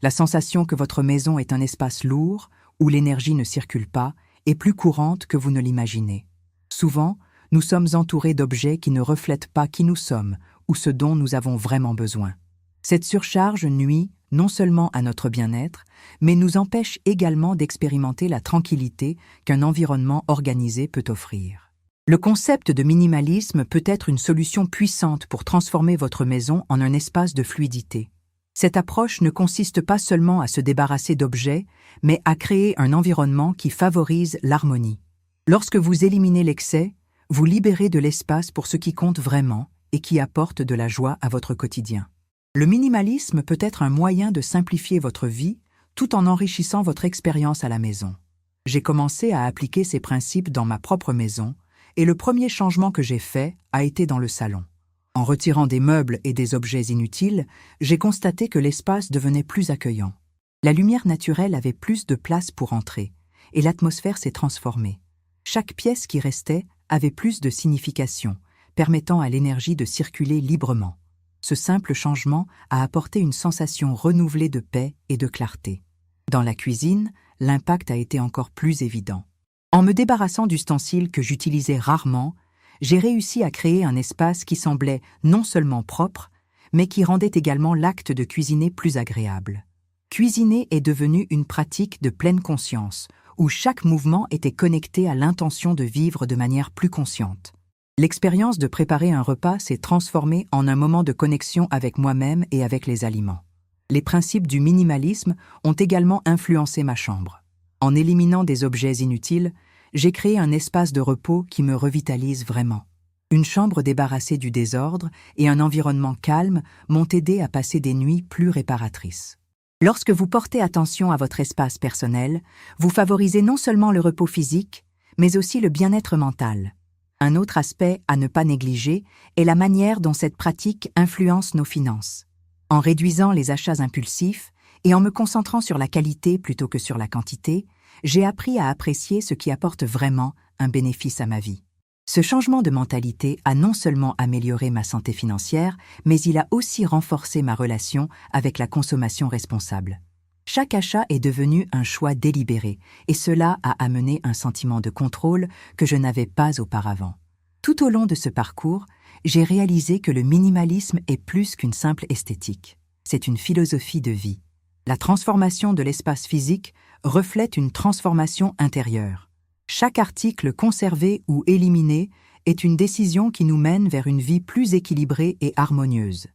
La sensation que votre maison est un espace lourd, où l'énergie ne circule pas, est plus courante que vous ne l'imaginez. Souvent, nous sommes entourés d'objets qui ne reflètent pas qui nous sommes ou ce dont nous avons vraiment besoin. Cette surcharge nuit non seulement à notre bien-être, mais nous empêche également d'expérimenter la tranquillité qu'un environnement organisé peut offrir. Le concept de minimalisme peut être une solution puissante pour transformer votre maison en un espace de fluidité. Cette approche ne consiste pas seulement à se débarrasser d'objets, mais à créer un environnement qui favorise l'harmonie. Lorsque vous éliminez l'excès, vous libérez de l'espace pour ce qui compte vraiment et qui apporte de la joie à votre quotidien. Le minimalisme peut être un moyen de simplifier votre vie tout en enrichissant votre expérience à la maison. J'ai commencé à appliquer ces principes dans ma propre maison et le premier changement que j'ai fait a été dans le salon. En retirant des meubles et des objets inutiles, j'ai constaté que l'espace devenait plus accueillant. La lumière naturelle avait plus de place pour entrer et l'atmosphère s'est transformée. Chaque pièce qui restait avait plus de signification, permettant à l'énergie de circuler librement. Ce simple changement a apporté une sensation renouvelée de paix et de clarté. Dans la cuisine, l'impact a été encore plus évident. En me débarrassant d'ustensiles que j'utilisais rarement, j'ai réussi à créer un espace qui semblait non seulement propre, mais qui rendait également l'acte de cuisiner plus agréable. Cuisiner est devenu une pratique de pleine conscience, où chaque mouvement était connecté à l'intention de vivre de manière plus consciente. L'expérience de préparer un repas s'est transformée en un moment de connexion avec moi-même et avec les aliments. Les principes du minimalisme ont également influencé ma chambre. En éliminant des objets inutiles, j'ai créé un espace de repos qui me revitalise vraiment. Une chambre débarrassée du désordre et un environnement calme m'ont aidé à passer des nuits plus réparatrices. Lorsque vous portez attention à votre espace personnel, vous favorisez non seulement le repos physique, mais aussi le bien-être mental. Un autre aspect à ne pas négliger est la manière dont cette pratique influence nos finances. En réduisant les achats impulsifs et en me concentrant sur la qualité plutôt que sur la quantité, j'ai appris à apprécier ce qui apporte vraiment un bénéfice à ma vie. Ce changement de mentalité a non seulement amélioré ma santé financière, mais il a aussi renforcé ma relation avec la consommation responsable. Chaque achat est devenu un choix délibéré, et cela a amené un sentiment de contrôle que je n'avais pas auparavant. Tout au long de ce parcours, j'ai réalisé que le minimalisme est plus qu'une simple esthétique. C'est une philosophie de vie. La transformation de l'espace physique reflète une transformation intérieure. Chaque article conservé ou éliminé est une décision qui nous mène vers une vie plus équilibrée et harmonieuse.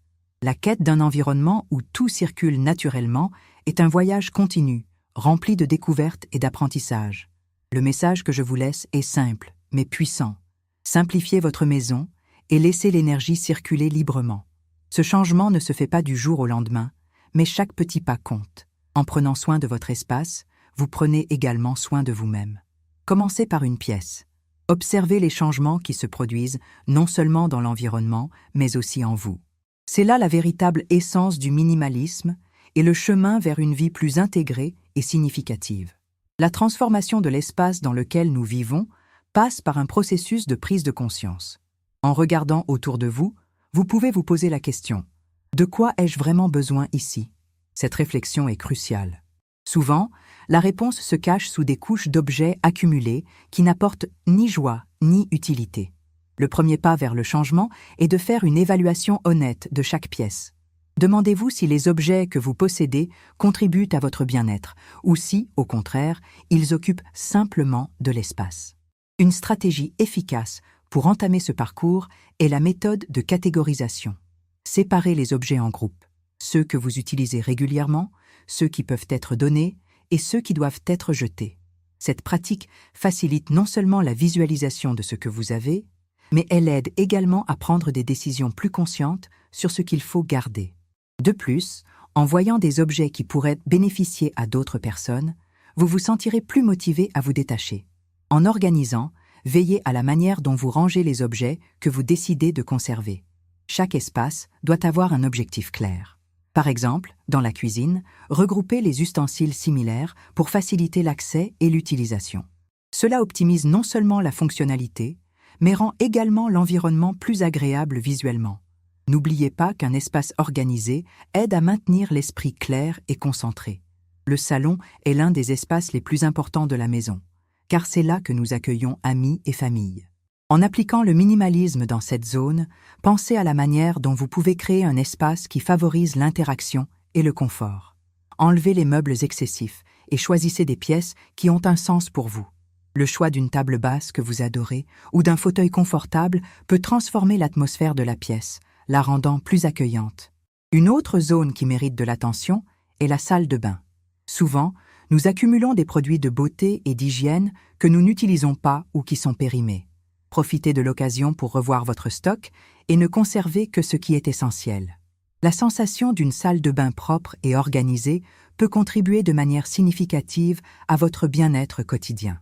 La quête d'un environnement où tout circule naturellement est un voyage continu, rempli de découvertes et d'apprentissage. Le message que je vous laisse est simple, mais puissant. Simplifiez votre maison et laissez l'énergie circuler librement. Ce changement ne se fait pas du jour au lendemain, mais chaque petit pas compte. En prenant soin de votre espace, vous prenez également soin de vous-même. Commencez par une pièce. Observez les changements qui se produisent non seulement dans l'environnement, mais aussi en vous. C'est là la véritable essence du minimalisme et le chemin vers une vie plus intégrée et significative. La transformation de l'espace dans lequel nous vivons passe par un processus de prise de conscience. En regardant autour de vous, vous pouvez vous poser la question « De quoi ai-je vraiment besoin ici ?» Cette réflexion est cruciale. Souvent, la réponse se cache sous des couches d'objets accumulés qui n'apportent ni joie ni utilité. Le premier pas vers le changement est de faire une évaluation honnête de chaque pièce. Demandez-vous si les objets que vous possédez contribuent à votre bien-être ou si, au contraire, ils occupent simplement de l'espace. Une stratégie efficace pour entamer ce parcours est la méthode de catégorisation. Séparez les objets en groupes, ceux que vous utilisez régulièrement, ceux qui peuvent être donnés et ceux qui doivent être jetés. Cette pratique facilite non seulement la visualisation de ce que vous avez, mais elle aide également à prendre des décisions plus conscientes sur ce qu'il faut garder. De plus, en voyant des objets qui pourraient bénéficier à d'autres personnes, vous vous sentirez plus motivé à vous détacher. En organisant, veillez à la manière dont vous rangez les objets que vous décidez de conserver. Chaque espace doit avoir un objectif clair. Par exemple, dans la cuisine, regroupez les ustensiles similaires pour faciliter l'accès et l'utilisation. Cela optimise non seulement la fonctionnalité, mais rend également l'environnement plus agréable visuellement. N'oubliez pas qu'un espace organisé aide à maintenir l'esprit clair et concentré. Le salon est l'un des espaces les plus importants de la maison, car c'est là que nous accueillons amis et familles. En appliquant le minimalisme dans cette zone, pensez à la manière dont vous pouvez créer un espace qui favorise l'interaction et le confort. Enlevez les meubles excessifs et choisissez des pièces qui ont un sens pour vous. Le choix d'une table basse que vous adorez ou d'un fauteuil confortable peut transformer l'atmosphère de la pièce, la rendant plus accueillante. Une autre zone qui mérite de l'attention est la salle de bain. Souvent, nous accumulons des produits de beauté et d'hygiène que nous n'utilisons pas ou qui sont périmés. Profitez de l'occasion pour revoir votre stock et ne conservez que ce qui est essentiel. La sensation d'une salle de bain propre et organisée peut contribuer de manière significative à votre bien-être quotidien.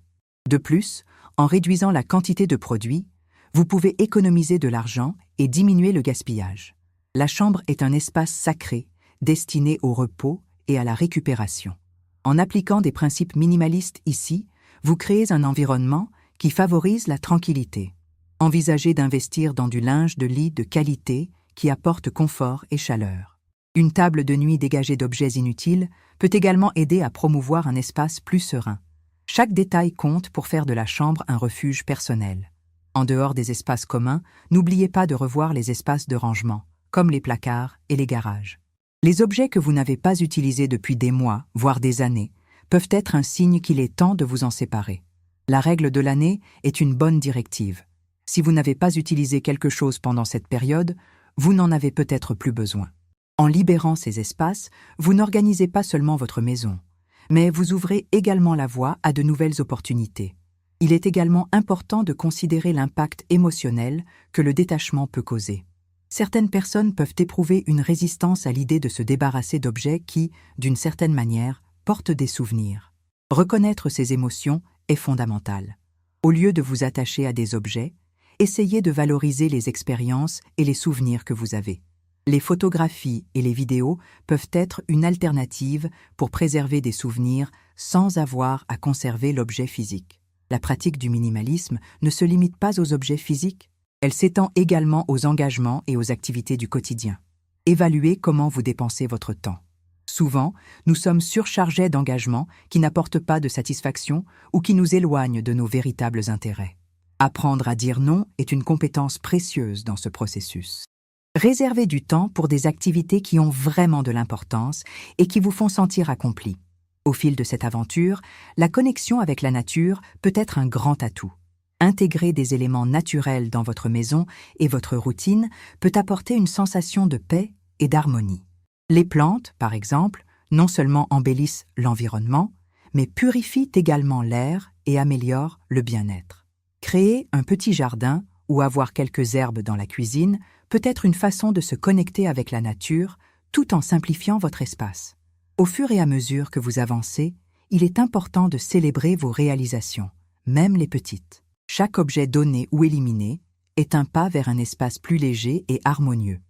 De plus, en réduisant la quantité de produits, vous pouvez économiser de l'argent et diminuer le gaspillage. La chambre est un espace sacré, destiné au repos et à la récupération. En appliquant des principes minimalistes ici, vous créez un environnement qui favorise la tranquillité. Envisagez d'investir dans du linge de lit de qualité qui apporte confort et chaleur. Une table de nuit dégagée d'objets inutiles peut également aider à promouvoir un espace plus serein. Chaque détail compte pour faire de la chambre un refuge personnel. En dehors des espaces communs, n'oubliez pas de revoir les espaces de rangement, comme les placards et les garages. Les objets que vous n'avez pas utilisés depuis des mois, voire des années, peuvent être un signe qu'il est temps de vous en séparer. La règle de l'année est une bonne directive. Si vous n'avez pas utilisé quelque chose pendant cette période, vous n'en avez peut-être plus besoin. En libérant ces espaces, vous n'organisez pas seulement votre maison, mais vous ouvrez également la voie à de nouvelles opportunités. Il est également important de considérer l'impact émotionnel que le détachement peut causer. Certaines personnes peuvent éprouver une résistance à l'idée de se débarrasser d'objets qui, d'une certaine manière, portent des souvenirs. Reconnaître ces émotions est fondamental. Au lieu de vous attacher à des objets, essayez de valoriser les expériences et les souvenirs que vous avez. Les photographies et les vidéos peuvent être une alternative pour préserver des souvenirs sans avoir à conserver l'objet physique. La pratique du minimalisme ne se limite pas aux objets physiques, elle s'étend également aux engagements et aux activités du quotidien. Évaluez comment vous dépensez votre temps. Souvent, nous sommes surchargés d'engagements qui n'apportent pas de satisfaction ou qui nous éloignent de nos véritables intérêts. Apprendre à dire non est une compétence précieuse dans ce processus. Réservez du temps pour des activités qui ont vraiment de l'importance et qui vous font sentir accompli. Au fil de cette aventure, la connexion avec la nature peut être un grand atout. Intégrer des éléments naturels dans votre maison et votre routine peut apporter une sensation de paix et d'harmonie. Les plantes, par exemple, non seulement embellissent l'environnement, mais purifient également l'air et améliorent le bien-être. Créer un petit jardin ou avoir quelques herbes dans la cuisine peut être une façon de se connecter avec la nature tout en simplifiant votre espace. Au fur et à mesure que vous avancez, il est important de célébrer vos réalisations, même les petites. Chaque objet donné ou éliminé est un pas vers un espace plus léger et harmonieux.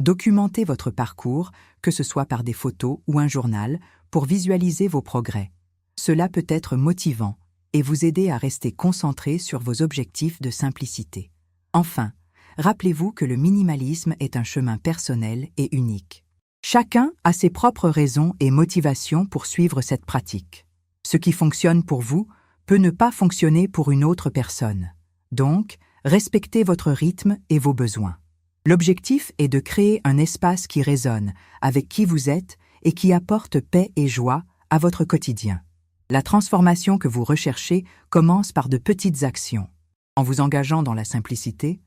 Documentez votre parcours, que ce soit par des photos ou un journal, pour visualiser vos progrès. Cela peut être motivant et vous aider à rester concentré sur vos objectifs de simplicité. Enfin, rappelez-vous que le minimalisme est un chemin personnel et unique. Chacun a ses propres raisons et motivations pour suivre cette pratique. Ce qui fonctionne pour vous peut ne pas fonctionner pour une autre personne. Donc, respectez votre rythme et vos besoins. L'objectif est de créer un espace qui résonne avec qui vous êtes et qui apporte paix et joie à votre quotidien. La transformation que vous recherchez commence par de petites actions. En vous engageant dans la simplicité,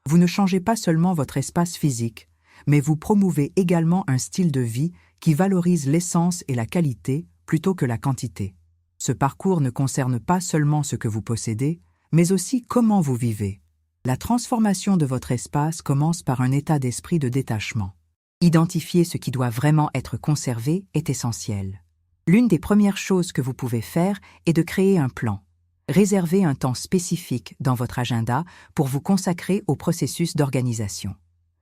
vous ne changez pas seulement votre espace physique, mais vous promouvez également un style de vie qui valorise l'essence et la qualité plutôt que la quantité. Ce parcours ne concerne pas seulement ce que vous possédez, mais aussi comment vous vivez. La transformation de votre espace commence par un état d'esprit de détachement. Identifier ce qui doit vraiment être conservé est essentiel. L'une des premières choses que vous pouvez faire est de créer un plan. Réservez un temps spécifique dans votre agenda pour vous consacrer au processus d'organisation.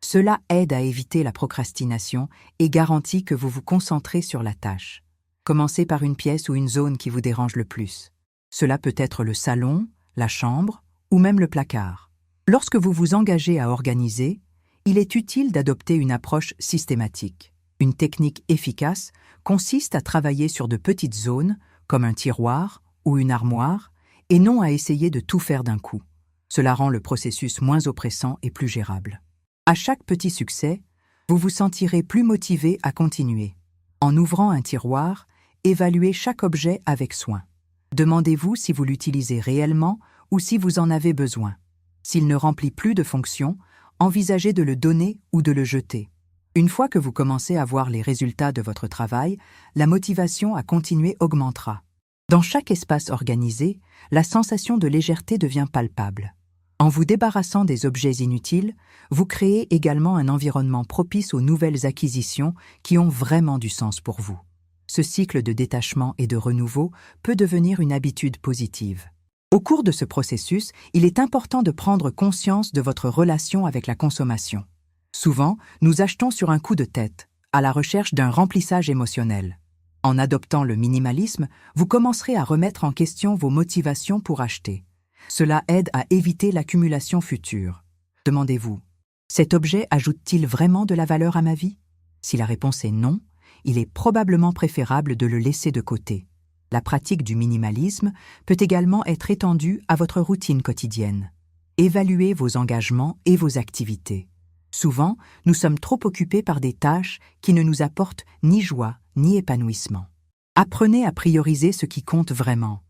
Cela aide à éviter la procrastination et garantit que vous vous concentrez sur la tâche. Commencez par une pièce ou une zone qui vous dérange le plus. Cela peut être le salon, la chambre ou même le placard. Lorsque vous vous engagez à organiser, Il est utile d'adopter une approche systématique. Une technique efficace consiste à travailler sur de petites zones, comme un tiroir ou une armoire, et non à essayer de tout faire d'un coup. Cela rend le processus moins oppressant et plus gérable. À chaque petit succès, vous vous sentirez plus motivé à continuer. En ouvrant un tiroir, évaluez chaque objet avec soin. Demandez-vous si vous l'utilisez réellement ou si vous en avez besoin. S'il ne remplit plus de fonction, envisagez de le donner ou de le jeter. Une fois que vous commencez à voir les résultats de votre travail, la motivation à continuer augmentera. Dans chaque espace organisé, la sensation de légèreté devient palpable. En vous débarrassant des objets inutiles, vous créez également un environnement propice aux nouvelles acquisitions qui ont vraiment du sens pour vous. Ce cycle de détachement et de renouveau peut devenir une habitude positive. Au cours de ce processus, il est important de prendre conscience de votre relation avec la consommation. Souvent, nous achetons sur un coup de tête, à la recherche d'un remplissage émotionnel. En adoptant le minimalisme, vous commencerez à remettre en question vos motivations pour acheter. Cela aide à éviter l'accumulation future. Demandez-vous, cet objet ajoute-t-il vraiment de la valeur à ma vie? Si la réponse est non, il est probablement préférable de le laisser de côté. La pratique du minimalisme peut également être étendue à votre routine quotidienne. Évaluez vos engagements et vos activités. Souvent, nous sommes trop occupés par des tâches qui ne nous apportent ni joie ni épanouissement. Apprenez à prioriser ce qui compte vraiment.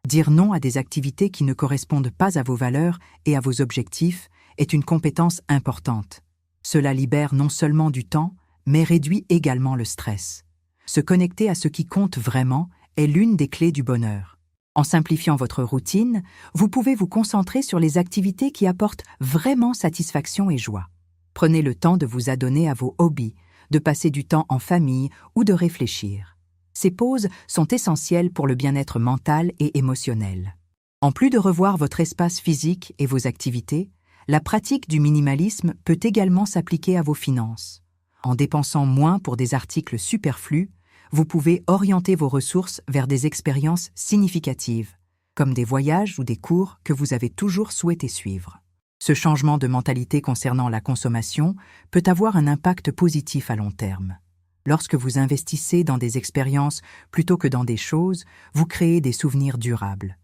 Dire non à des activités qui ne correspondent pas à vos valeurs et à vos objectifs est une compétence importante. Cela libère non seulement du temps, mais réduit également le stress. Se connecter à ce qui compte vraiment est l'une des clés du bonheur. En simplifiant votre routine, vous pouvez vous concentrer sur les activités qui apportent vraiment satisfaction et joie. Prenez le temps de vous adonner à vos hobbies, de passer du temps en famille ou de réfléchir. Ces pauses sont essentielles pour le bien-être mental et émotionnel. En plus de revoir votre espace physique et vos activités, la pratique du minimalisme peut également s'appliquer à vos finances. En dépensant moins pour des articles superflus, vous pouvez orienter vos ressources vers des expériences significatives, comme des voyages ou des cours que vous avez toujours souhaité suivre. Ce changement de mentalité concernant la consommation peut avoir un impact positif à long terme. Lorsque vous investissez dans des expériences plutôt que dans des choses, vous créez des souvenirs durables.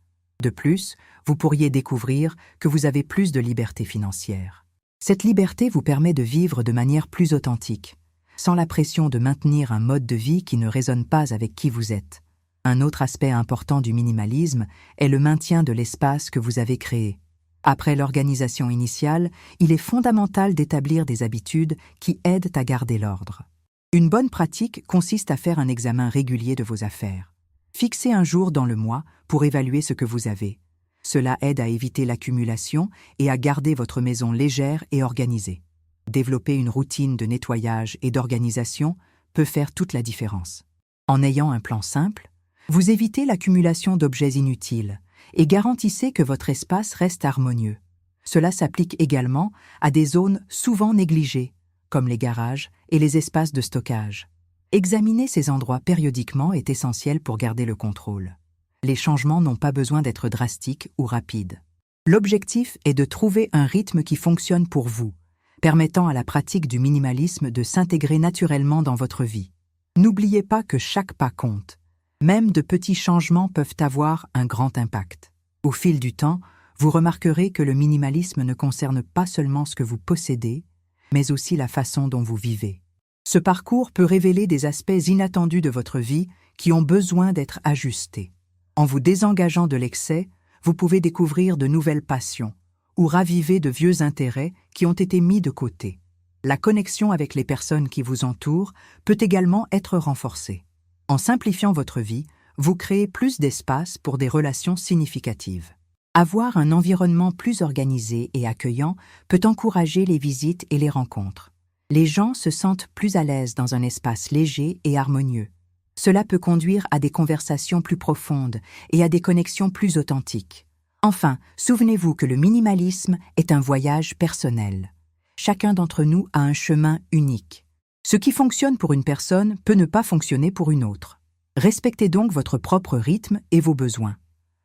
De plus, vous pourriez découvrir que vous avez plus de liberté financière. Cette liberté vous permet de vivre de manière plus authentique, sans la pression de maintenir un mode de vie qui ne résonne pas avec qui vous êtes. Un autre aspect important du minimalisme est le maintien de l'espace que vous avez créé. Après l'organisation initiale, il est fondamental d'établir des habitudes qui aident à garder l'ordre. Une bonne pratique consiste à faire un examen régulier de vos affaires. Fixez un jour dans le mois pour évaluer ce que vous avez. Cela aide à éviter l'accumulation et à garder votre maison légère et organisée. Développer une routine de nettoyage et d'organisation peut faire toute la différence. En ayant un plan simple, vous évitez l'accumulation d'objets inutiles et garantissez que votre espace reste harmonieux. Cela s'applique également à des zones souvent négligées, comme les garages et les espaces de stockage. Examiner ces endroits périodiquement est essentiel pour garder le contrôle. Les changements n'ont pas besoin d'être drastiques ou rapides. L'objectif est de trouver un rythme qui fonctionne pour vous, permettant à la pratique du minimalisme de s'intégrer naturellement dans votre vie. N'oubliez pas que chaque pas compte. Même de petits changements peuvent avoir un grand impact. Au fil du temps, vous remarquerez que le minimalisme ne concerne pas seulement ce que vous possédez, mais aussi la façon dont vous vivez. Ce parcours peut révéler des aspects inattendus de votre vie qui ont besoin d'être ajustés. En vous désengageant de l'excès, vous pouvez découvrir de nouvelles passions ou raviver de vieux intérêts qui ont été mis de côté. La connexion avec les personnes qui vous entourent peut également être renforcée. En simplifiant votre vie, vous créez plus d'espace pour des relations significatives. Avoir un environnement plus organisé et accueillant peut encourager les visites et les rencontres. Les gens se sentent plus à l'aise dans un espace léger et harmonieux. Cela peut conduire à des conversations plus profondes et à des connexions plus authentiques. Enfin, souvenez-vous que le minimalisme est un voyage personnel. Chacun d'entre nous a un chemin unique. Ce qui fonctionne pour une personne peut ne pas fonctionner pour une autre. Respectez donc votre propre rythme et vos besoins.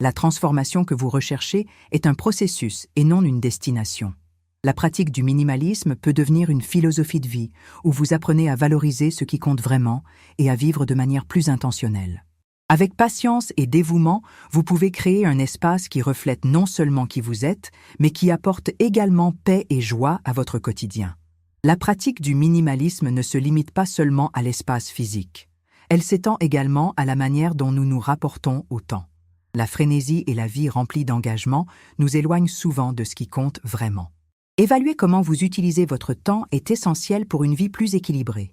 La transformation que vous recherchez est un processus et non une destination. La pratique du minimalisme peut devenir une philosophie de vie, où vous apprenez à valoriser ce qui compte vraiment et à vivre de manière plus intentionnelle. Avec patience et dévouement, vous pouvez créer un espace qui reflète non seulement qui vous êtes, mais qui apporte également paix et joie à votre quotidien. La pratique du minimalisme ne se limite pas seulement à l'espace physique. Elle s'étend également à la manière dont nous nous rapportons au temps. La frénésie et la vie remplie d'engagement nous éloignent souvent de ce qui compte vraiment. Évaluer comment vous utilisez votre temps est essentiel pour une vie plus équilibrée.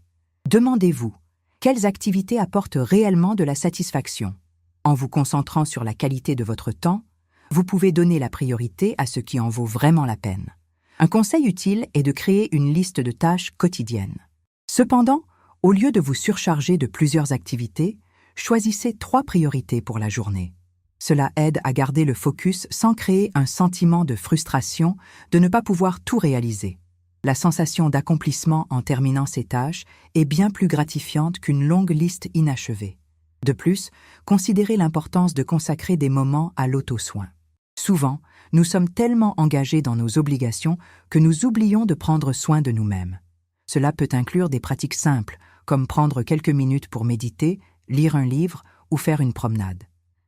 Demandez-vous, quelles activités apportent réellement de la satisfaction? En vous concentrant sur la qualité de votre temps, vous pouvez donner la priorité à ce qui en vaut vraiment la peine. Un conseil utile est de créer une liste de tâches quotidiennes. Cependant, au lieu de vous surcharger de plusieurs activités, choisissez 3 priorités pour la journée. Cela aide à garder le focus sans créer un sentiment de frustration de ne pas pouvoir tout réaliser. La sensation d'accomplissement en terminant ces tâches est bien plus gratifiante qu'une longue liste inachevée. De plus, considérez l'importance de consacrer des moments à l'auto-soin. Souvent, nous sommes tellement engagés dans nos obligations que nous oublions de prendre soin de nous-mêmes. Cela peut inclure des pratiques simples, comme prendre quelques minutes pour méditer, lire un livre ou faire une promenade.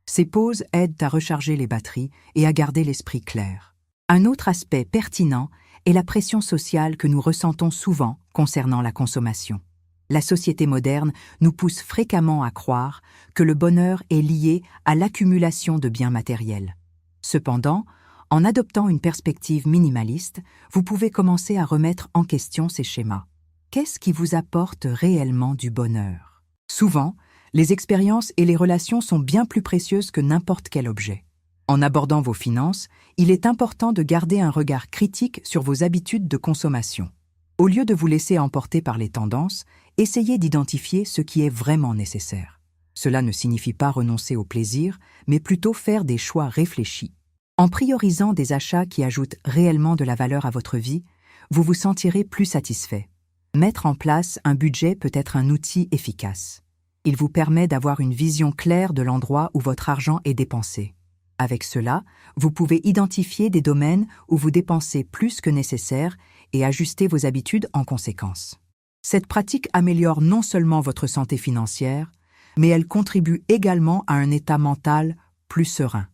Ces pauses aident à recharger les batteries et à garder l'esprit clair. Un autre aspect pertinent est la pression sociale que nous ressentons souvent concernant la consommation. La société moderne nous pousse fréquemment à croire que le bonheur est lié à l'accumulation de biens matériels. Cependant, en adoptant une perspective minimaliste, vous pouvez commencer à remettre en question ces schémas. Qu'est-ce qui vous apporte réellement du bonheur? Souvent, les expériences et les relations sont bien plus précieuses que n'importe quel objet. En abordant vos finances, il est important de garder un regard critique sur vos habitudes de consommation. Au lieu de vous laisser emporter par les tendances, essayez d'identifier ce qui est vraiment nécessaire. Cela ne signifie pas renoncer au plaisir, mais plutôt faire des choix réfléchis. En priorisant des achats qui ajoutent réellement de la valeur à votre vie, vous vous sentirez plus satisfait. Mettre en place un budget peut être un outil efficace. Il vous permet d'avoir une vision claire de l'endroit où votre argent est dépensé. Avec cela, vous pouvez identifier des domaines où vous dépensez plus que nécessaire et ajuster vos habitudes en conséquence. Cette pratique améliore non seulement votre santé financière, mais elle contribue également à un état mental plus serein.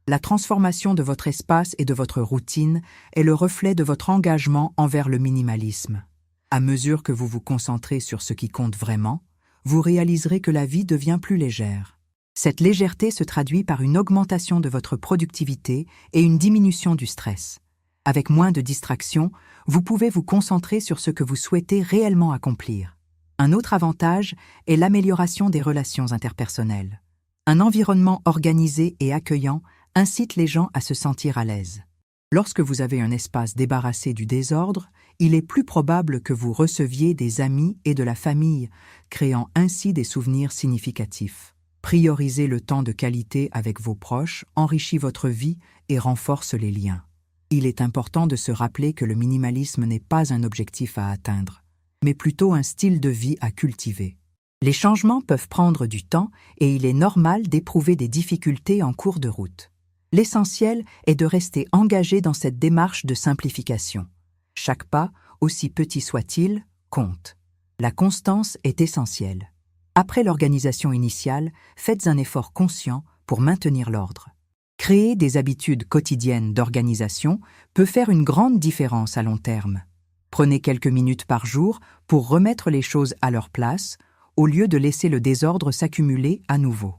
La transformation de votre espace et de votre routine est le reflet de votre engagement envers le minimalisme. À mesure que vous vous concentrez sur ce qui compte vraiment, vous réaliserez que la vie devient plus légère. Cette légèreté se traduit par une augmentation de votre productivité et une diminution du stress. Avec moins de distractions, vous pouvez vous concentrer sur ce que vous souhaitez réellement accomplir. Un autre avantage est l'amélioration des relations interpersonnelles. Un environnement organisé et accueillant incite les gens à se sentir à l'aise. Lorsque vous avez un espace débarrassé du désordre, il est plus probable que vous receviez des amis et de la famille, créant ainsi des souvenirs significatifs. Prioriser le temps de qualité avec vos proches enrichit votre vie et renforce les liens. Il est important de se rappeler que le minimalisme n'est pas un objectif à atteindre, mais plutôt un style de vie à cultiver. Les changements peuvent prendre du temps et il est normal d'éprouver des difficultés en cours de route. L'essentiel est de rester engagé dans cette démarche de simplification. Chaque pas, aussi petit soit-il, compte. La constance est essentielle. Après l'organisation initiale, faites un effort conscient pour maintenir l'ordre. Créer des habitudes quotidiennes d'organisation peut faire une grande différence à long terme. Prenez quelques minutes par jour pour remettre les choses à leur place, au lieu de laisser le désordre s'accumuler à nouveau.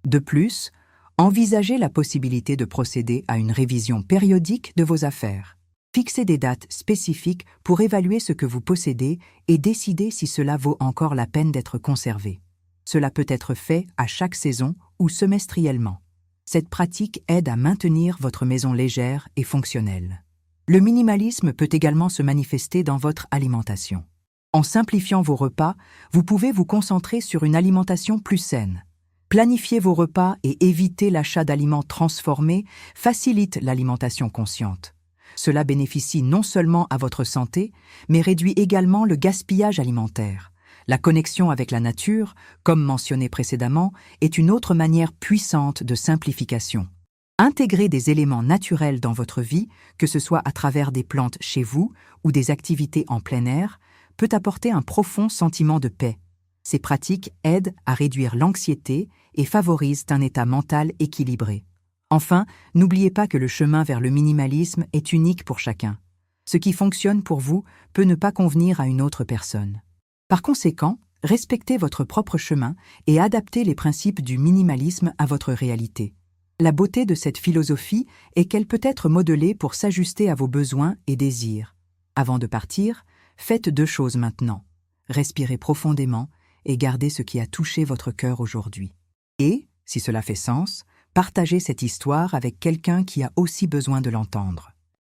De plus, envisagez la possibilité de procéder à une révision périodique de vos affaires. Fixez des dates spécifiques pour évaluer ce que vous possédez et décider si cela vaut encore la peine d'être conservé. Cela peut être fait à chaque saison ou semestriellement. Cette pratique aide à maintenir votre maison légère et fonctionnelle. Le minimalisme peut également se manifester dans votre alimentation. En simplifiant vos repas, vous pouvez vous concentrer sur une alimentation plus saine. Planifier vos repas et éviter l'achat d'aliments transformés facilite l'alimentation consciente. Cela bénéficie non seulement à votre santé, mais réduit également le gaspillage alimentaire. La connexion avec la nature, comme mentionné précédemment, est une autre manière puissante de simplification. Intégrer des éléments naturels dans votre vie, que ce soit à travers des plantes chez vous ou des activités en plein air, peut apporter un profond sentiment de paix. Ces pratiques aident à réduire l'anxiété et favorisent un état mental équilibré. Enfin, n'oubliez pas que le chemin vers le minimalisme est unique pour chacun. Ce qui fonctionne pour vous peut ne pas convenir à une autre personne. Par conséquent, respectez votre propre chemin et adaptez les principes du minimalisme à votre réalité. La beauté de cette philosophie est qu'elle peut être modelée pour s'ajuster à vos besoins et désirs. Avant de partir, faites 2 choses maintenant. Respirez profondément et gardez ce qui a touché votre cœur aujourd'hui. Et, si cela fait sens, partagez cette histoire avec quelqu'un qui a aussi besoin de l'entendre.